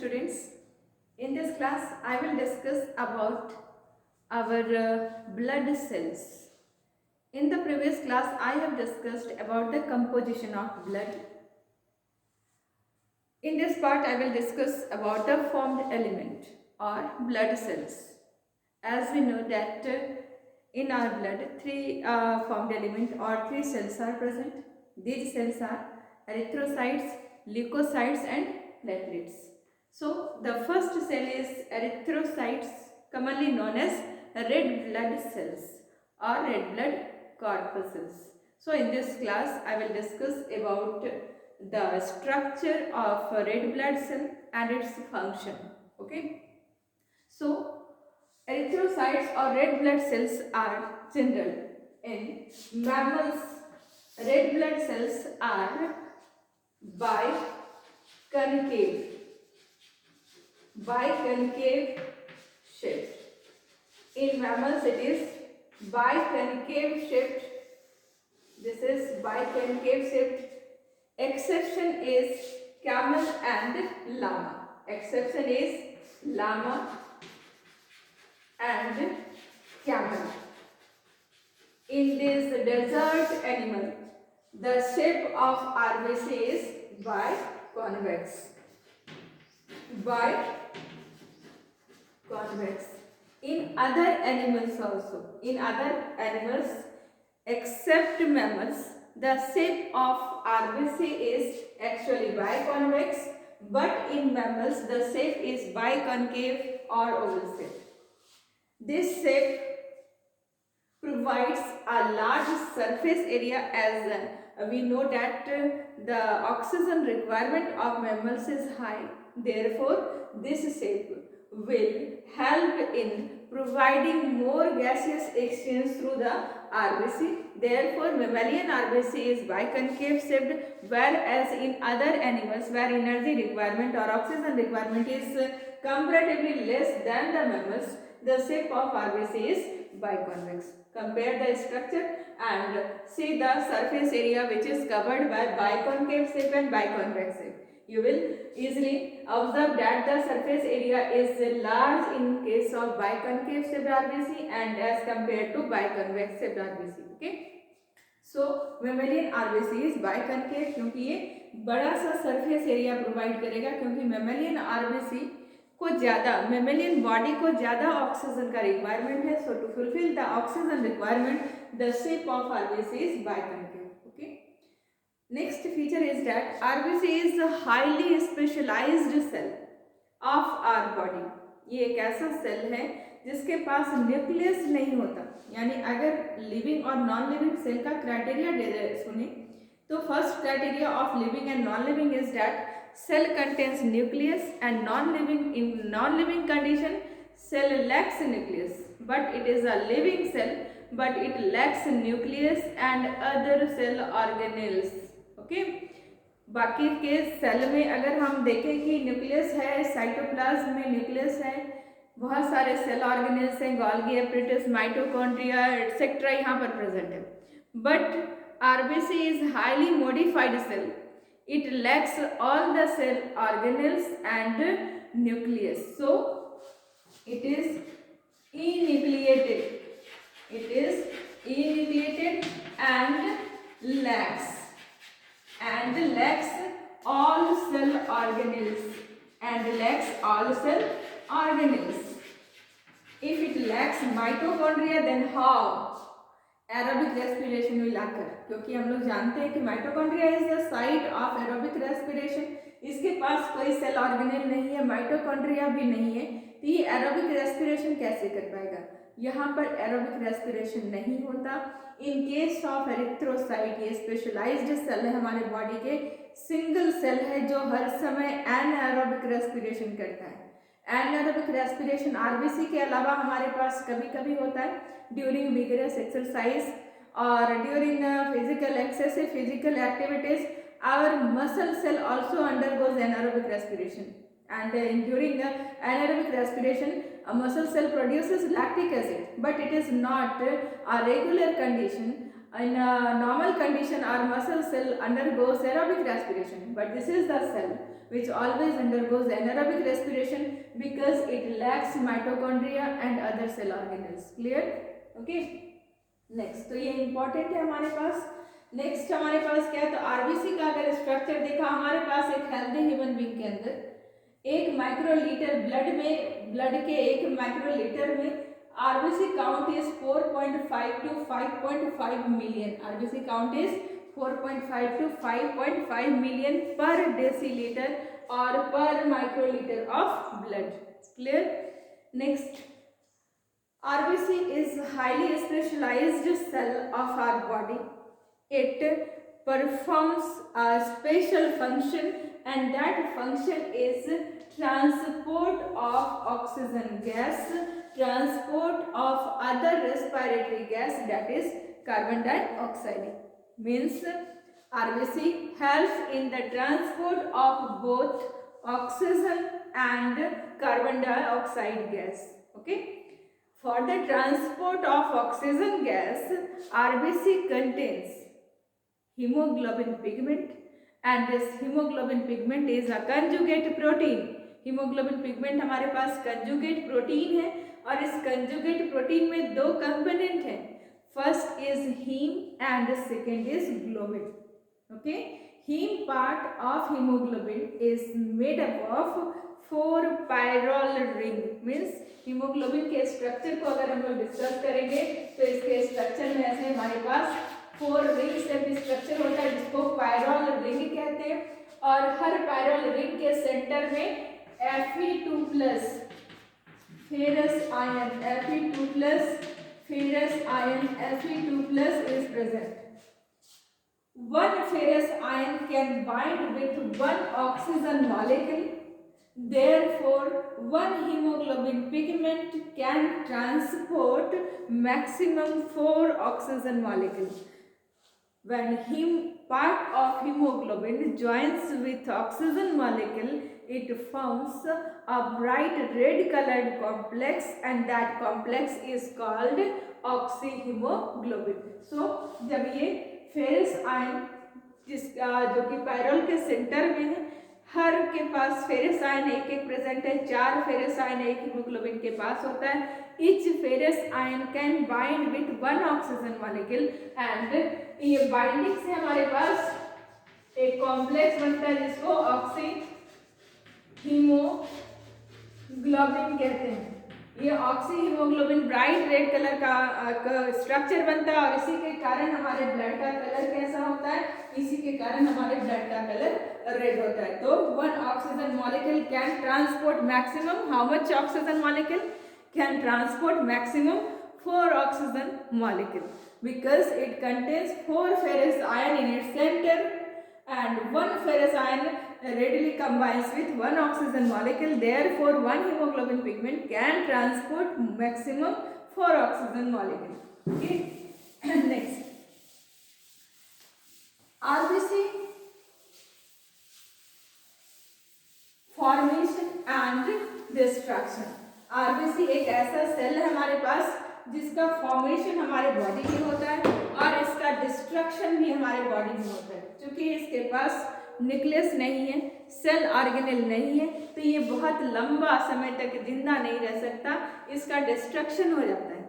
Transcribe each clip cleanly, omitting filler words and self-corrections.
students. In this class, I will discuss about our blood cells. In the previous class, I have discussed about the composition of blood. In this part, I will discuss about the formed element or blood cells. As we know that in our blood, three formed element or three cells are present. These cells are erythrocytes, leukocytes and platelets. So the first cell is erythrocytes, commonly known as red blood cells or red blood corpuscles. So in this class I will discuss about the structure of a red blood cell and its function. Okay. So erythrocytes or red blood cells are general. In mammals, red blood cells are biconcave shaped. In mammals it is biconcave shaped. This is biconcave shaped. Exception is camel and llama. Exception is llama and camel. In this desert animal, the shape of RBC is biconvex. In other animals also, except mammals, the shape of RBC is actually biconvex, but in mammals the shape is biconcave or oval shape. This shape provides a large surface area, as we know that the oxygen requirement of mammals is high. Therefore, this shape will help in providing more gaseous exchange through the RBC. Therefore, mammalian RBC is biconcave shaped, whereas in other animals where energy requirement or oxygen requirement is comparatively less than the mammals, the shape of RBC is biconvex. Compare the structure and see the surface area which is covered by biconcave shape and biconvex shape. You will easily observe that the surface area is large in case of biconcave shaped RBC and as compared to biconvex shaped RBC. Okay. So mammalian RBC is biconcave क्योंकि ये बड़ा सा surface area provide करेगा, क्योंकि mammalian RBC को ज़्यादा mammalian body को ज़्यादा ऑक्सीजन का रिक्वायरमेंट है. So to fulfil the oxygen requirement the shape of RBC is biconcave. Okay. Next feature is that RBC is a highly specialised cell of our body. ये एक ऐसा cell है जिसके पास nucleus नहीं होता. यानी अगर लिविंग और नॉन लिविंग सेल का क्राइटेरिया सुने तो first criteria of living and non living is that cell contains nucleus, and in non-living condition cell lacks nucleus, but it is a living cell but it lacks nucleus and other cell organelles. Okay. बाकी के cell में अगर हम देखें कि nucleus है, cytoplasm में nucleus है, बहुत सारे सेल ऑर्गेनेल्स हैं, गोल्गी एपरेटस, माइटोकॉन्ड्रिया एटसेट्रा यहाँ पर प्रेजेंट है. But RBC is highly modified cell. It lacks all the cell organelles and nucleus. So, it is enucleated. And lacks all cell organelles. If it lacks mitochondria, then how? Aerobic respiration will occur, क्योंकि हम लोग जानते हैं कि mitochondria is the site of aerobic respiration. इसके पास कोई cell organelle नहीं है, माइटोकॉन्ड्रिया भी नहीं है, तो ये एरोबिक रेस्पिरेशन कैसे कर पाएगा? यहाँ पर एरोबिक रेस्पिरेशन नहीं होता. इन केस ऑफ एरिथ्रोसाइट, ये स्पेशलाइज्ड सेल है हमारे बॉडी के, सिंगल सेल है जो हर समय एनाएरोबिक रेस्पिरेशन करता है. एनाएरोबिक रेस्पिरेशन आरबीसी के अलावा हमारे पास कभी कभी होता है ड्यूरिंग विगरस एक्सरसाइज और during physical excessive physical activities. Our muscle cell also undergoes anaerobic respiration, and during anaerobic respiration a muscle cell produces lactic acid, but it is not a regular condition. In a normal condition, our muscle cell undergoes aerobic respiration, but this is the cell which always undergoes anaerobic respiration because it lacks mitochondria and other cell organelles. Clear? Okay. Next, तो ये important है हमारे पास. Next हमारे पास क्या है, तो RBC का अगर स्ट्रक्चर देखा हमारे पास एक हेल्दी ह्यूमन बीइंग के अंदर एक माइक्रोलीटर ब्लड के एक माइक्रोलीटर में RBC count is 4.5 to 5.5 million. RBC count is 4.5 to 5.5 million पर डेसीलीटर और पर microlitre of blood. Clear? Next, RBC is highly specialized cell of our body. It performs a special function, and that function is transport of oxygen gas, transport of other respiratory gas, that is carbon dioxide. Means RBC helps in the transport of both oxygen and carbon dioxide gas. Okay. For the transport of oxygen gas, RBC contains hemoglobin pigment, and this hemoglobin pigment is a conjugate protein. hemoglobin pigment हमारे पास conjugate protein है और इस conjugate protein में दो component हैं. First is heme and second is globin. Okay, heme part of hemoglobin is made up of 4 pyrrole ring. Means haemoglobin के structure को अगर हम लोग डिस्कस करेंगे तो इसके स्ट्रक्चर में ऐसे हमारे पास 4 रिंग से स्ट्रक्चर होता है जिसको पायरोल रिंग कहते हैं. और हर पायरोल रिंग के सेंटर में Fe2+ ferrous ion Fe2+ ferrous ion Fe2+ is present. One ferrous ion can bind with one oxygen molecule. Therefore, one hemoglobin pigment can transport maximum 4 oxygen molecules. When part of hemoglobin joins with oxygen molecule, it forms a bright red colored complex, and that complex is called oxyhemoglobin. So, जब ये ferrous ion जो कि pyrrole के centre में है, हर के पास ferrous ion एक present है. 4 फेरस आयन एक हीमोग्लोबिन के पास होता है. Each ferrous ion can bind with one oxygen molecule, and ये बाइंडिंग से हमारे पास एक कॉम्प्लेक्स बनता है जिसको ऑक्सीहीमोग्लोबिन कहते हैं. ये ऑक्सीहीमोग्लोबिन ब्राइट रेड कलर का स्ट्रक्चर बनता है और इसी के कारण हमारे ब्लड का कलर कैसा होता है, इसी के कारण हमारे ब्लड का कलर रेड होता है. तो one oxygen molecule can transport maximum how much oxygen molecule can transport maximum 4 oxygen molecule because it contains 4 ferrous ion in its center, and one ferrous ion readily combines with one oxygen molecule. Therefore, one hemoglobin pigment can transport maximum 4 oxygen molecule. Okay. Next, RBC formation and destruction. RBC एक ऐसा cell है हमारे पास जिसका formation हमारे body में होता है और इसका डिस्ट्रक्शन भी हमारे बॉडी में होता है. क्योंकि इसके पास न्यूक्लियस नहीं है, सेल ऑर्गेनेल नहीं है, तो ये बहुत लंबा समय तक जिंदा नहीं रह सकता. इसका डिस्ट्रक्शन हो जाता है.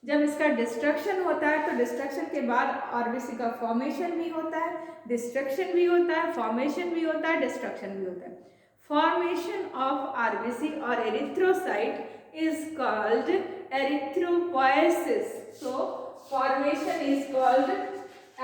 जब इसका डिस्ट्रक्शन होता है तो डिस्ट्रक्शन के बाद आरबीसी का फॉर्मेशन भी होता है, डिस्ट्रक्शन भी होता है, फॉर्मेशन भी होता है, डिस्ट्रक्शन भी होता है. Formation of RBC or erythrocyte is called erythropoiesis. So, formation is called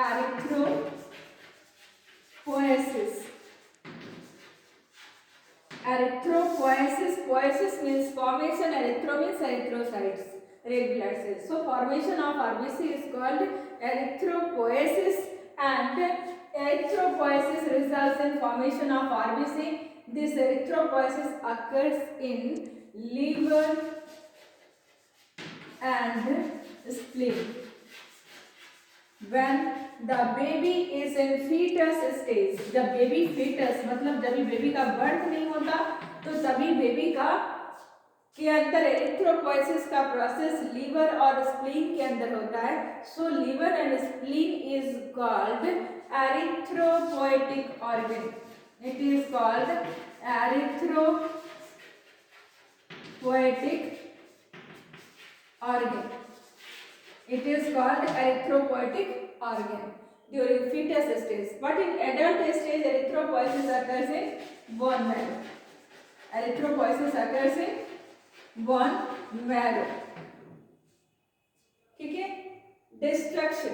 erythropoiesis. Erythropoiesis, poiesis means formation, erythro means erythrocytes, red blood cells. So, formation of RBC is called erythropoiesis, and erythropoiesis results in formation of RBC. This erythropoiesis occurs in liver and spleen. When the baby is in fetus stage, जब baby fetus मतलब जब baby का birth नहीं होता तो तभी baby का के अंदर एरिथ्रोपोइसिस का प्रोसेस लीवर और स्प्लीन के अंदर होता है. So liver and spleen is called erythropoietic organ. It is called erythropoietic organ. It is called erythropoietic organ during fetus stage, but in adult stage erythropoiesis occurs in bone marrow. Erythropoiesis occurs in bone marrow. ठीक है. Destruction,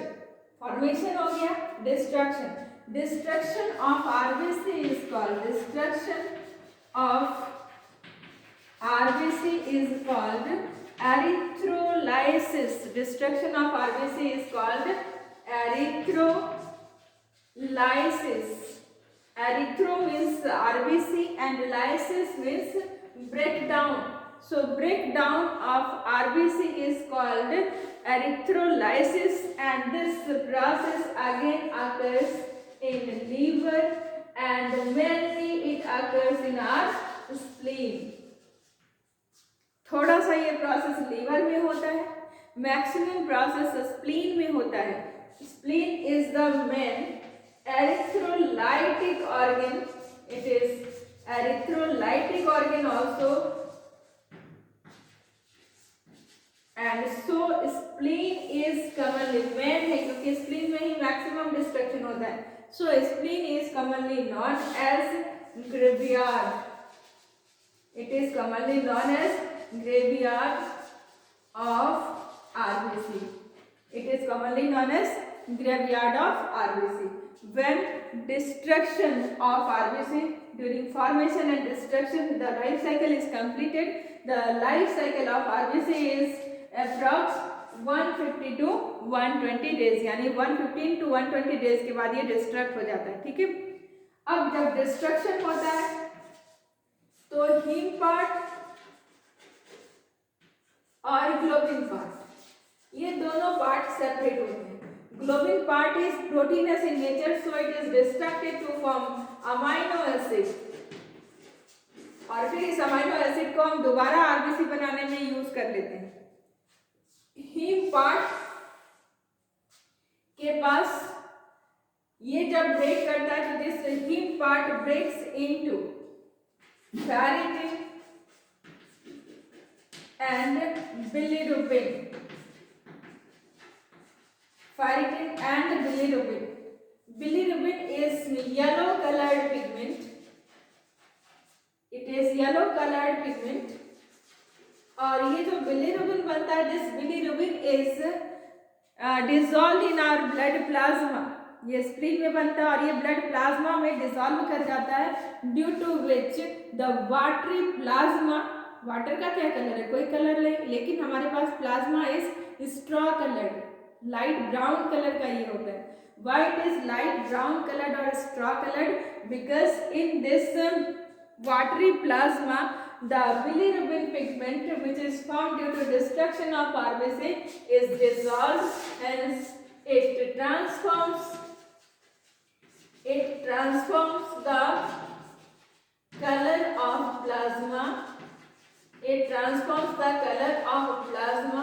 formation हो गया, destruction. Destruction of RBC is called destruction of RBC is called erythrolysis. Destruction of RBC is called erythrolysis. Erythro means RBC and lysis means breakdown. So breakdown of RBC is called erythrolysis, and this process again occurs in liver and mainly it occurs in our spleen. थोड़ा सा ये process liver में होता है, maximum process spleen में होता है. Spleen is the main erythrolytic organ. It is erythrolytic organ also, and so spleen is commonly main है क्योंकि spleen में ही मैक्सिमम डिस्ट्रक्शन होता है. So spleen is commonly known as graveyard. It is commonly known as graveyard of RBC. It is commonly known as graveyard of RBC. When destruction of RBC during formation and destruction, the life cycle is completed. The life cycle of RBC is approx 150 to 120 days, यानी 115 to 120 days के बाद ये destruct हो जाता है. ठीक है. अब जब डिस्ट्रक्शन होता है तो हीम पार्ट और ग्लोबिन पार्ट, ये दोनों पार्ट सेपरेट होते हैं. Globin part is proteinous in nature, so it is destructed to form amino acid, और फिर इस अमाइनो एसिड को हम दोबारा आरबीसी बनाने में यूज कर लेते हैं. हीम पार्ट के पास ये जब ब्रेक करता है तो this heme part breaks into ferritin and bilirubin. Ferritin and bilirubin. Bilirubin is yellow colored pigment. It is yellow colored pigment. और ये जो bilirubin बनता है, this bilirubin is dissolved in our blood plasma. ये spleen में बनता है और ये ब्लड प्लाज्मा में डिसॉल्व कर जाता है, due to which the watery plasma. Water का क्या कलर है? कोई कलर नहीं, लेकिन हमारे पास plasma is straw coloured, light brown colour का ये होता है. Why it is light brown coloured और straw coloured? Because in this watery plasma the bilirubin pigment which is formed due to destruction of RBC is dissolved and it transforms the color of plasma. It transforms the color of plasma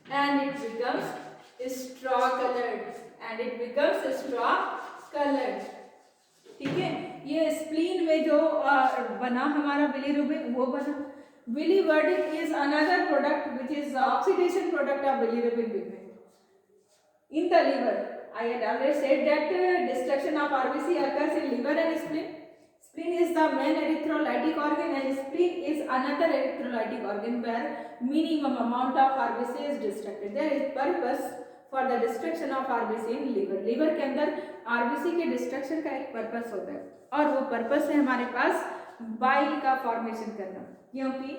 and it becomes straw colored. ठीक है. ये spleen में जो बना हमारा bilirubin, वो बना. Biliverdin is another product which is oxidation product of bilirubin pigment in the liver. I had already said that destruction of RBC occurs in liver and spleen. Spleen is the main erythrolytic organ and spleen is another erythrolytic organ where minimum amount of RBC is destructed. There is purpose for the destruction of RBC in liver. liver के अंदर RBC के destruction का एक purpose होता है और वो purpose है हमारे पास bile का formation करना. क्योंकि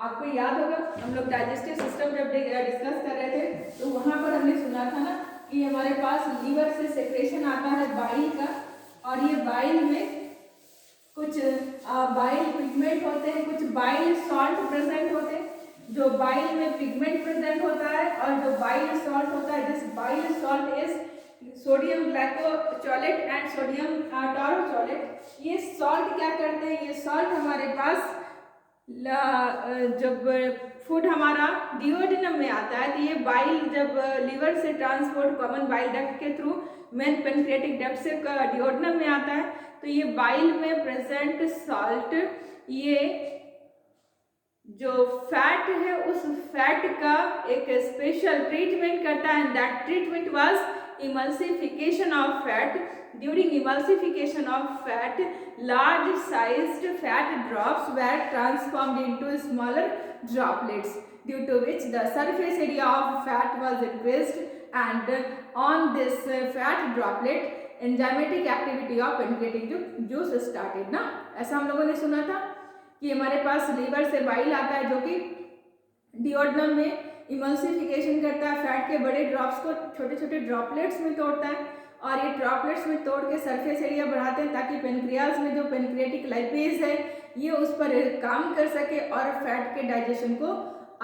आपको याद होगा हम लोग डाइजेस्टिव सिस्टम जब डिस्कस कर रहे थे तो वहां पर हमने सुना था ना कि हमारे पास लीवर से सेक्रेशन आता है बाइल का, और ये बाइल में कुछ बाइल पिगमेंट होते हैं, कुछ बाइल सॉल्ट प्रेजेंट होते हैं. जो बाइल में पिगमेंट प्रेजेंट होता है और जो बाइल सॉल्ट होता है, this bile salt is sodium glycocholate and sodium taurocholate. ये सॉल्ट क्या करते हैं? ये सॉल्ट हमारे पास जब फूड हमारा डिओडिनम में आता है तो ये बाइल जब लीवर से ट्रांसपोर्ट कॉमन बाइल डक्ट के थ्रू मेन पेनक्रियाटिक डक्ट से डिओडिनम में आता है, तो ये बाइल में प्रेजेंट सॉल्ट ये जो फैट है उस फैट का एक स्पेशल ट्रीटमेंट करता है। That treatment was emulsification of fat. During emulsification of fat, large sized fat drops were transformed into smaller droplets, due to which the surface area of fat was increased, and on this fat droplet enzymatic activity of pancreatic juice started। ना ऐसा हम लोगों ने सुना था कि हमारे पास liver से बाइल आता है जो कि डिओडिनम में इमल्सिफिकेशन करता है, फैट के बड़े ड्रॉप्स को छोटे छोटे ड्रॉपलेट्स में तोड़ता है और ये ड्रॉपलेट्स में तोड़ के सरफेस एरिया बढ़ाते हैं ताकि पेनक्रियाज में जो पेनक्रियाटिक लाइपेज है ये उस पर काम कर सके और फैट के डाइजेशन को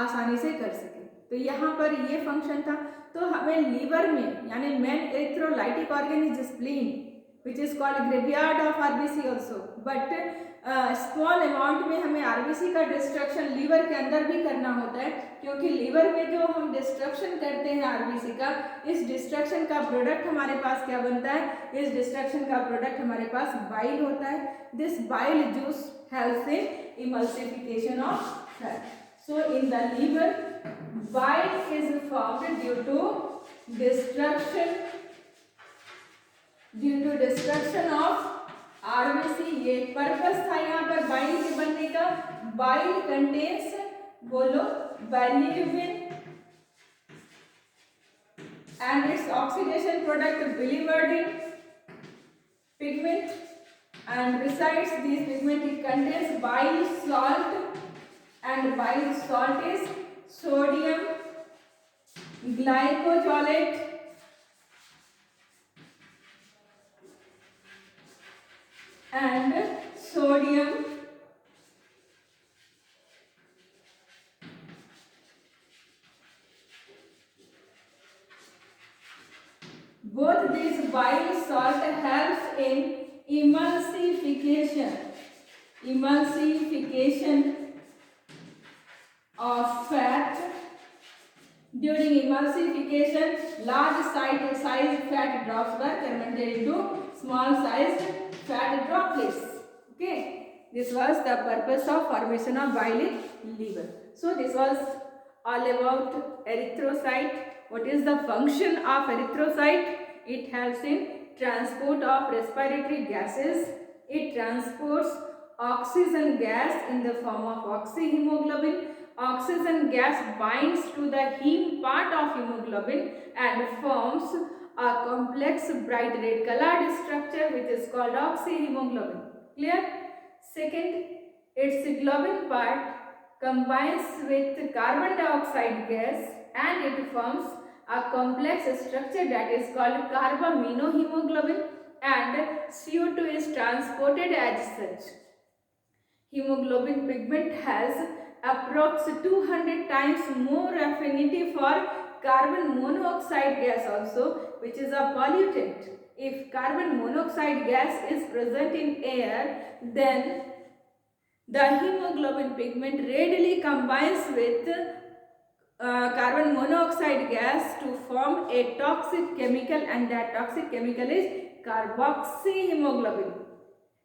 आसानी से कर सके। तो यहाँ पर ये फंक्शन था। तो हमें लीवर में यानी main erythrolytic organ is spleen which is called graveyard of RBC also, but small amount में हमें आरबीसी का डिस्ट्रक्शन लीवर के अंदर भी करना होता है, क्योंकि लीवर में जो हम डिस्ट्रक्शन करते हैं आरबीसी का, इस डिस्ट्रक्शन का प्रोडक्ट हमारे पास क्या बनता है, इस डिस्ट्रक्शन का प्रोडक्ट हमारे पास बाइल होता है। This bile juice helps in emulsification of fat. So in the liver bile is formed due to destruction of RBC. ये पर्पस था यहाँ पर बाइल के बनने का। बाइल कंटेन्स बोलो bilirubin and its oxidation product biliverdin pigment, and besides these pigment it contains bile salt, and bile salt is sodium glycosylate and sodium both these bile salt helps in emulsification of fat. During emulsification, large sized fat drops were converted into small sized fat droplets. Okay, this was the purpose of formation of bile in liver. So this was all about erythrocyte. What is the function of erythrocyte? It helps in transport of respiratory gases. It transports oxygen gas in the form of oxyhemoglobin. Oxygen gas binds to the heme part of hemoglobin and forms a complex bright red colored structure which is called oxyhemoglobin. Clear? Second, its globin part combines with carbon dioxide gas and it forms a complex structure that is called carbaminohemoglobin, and CO2 is transported as such. Hemoglobin pigment has approx 200 times more affinity for carbon monoxide gas also, which is a pollutant. If carbon monoxide gas is present in air, then the hemoglobin pigment readily combines with carbon monoxide gas to form a toxic chemical, and that toxic chemical is carboxyhemoglobin.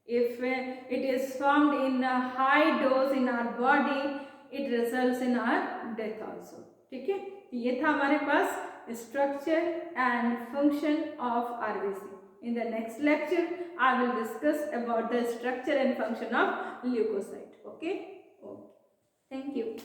If it is formed in a high dose in our body, it results in our death also. ठीक है, ये था हमारे पास structure and function of RBC. In the next lecture, I will discuss about the structure and function of leukocyte. Okay. Thank you.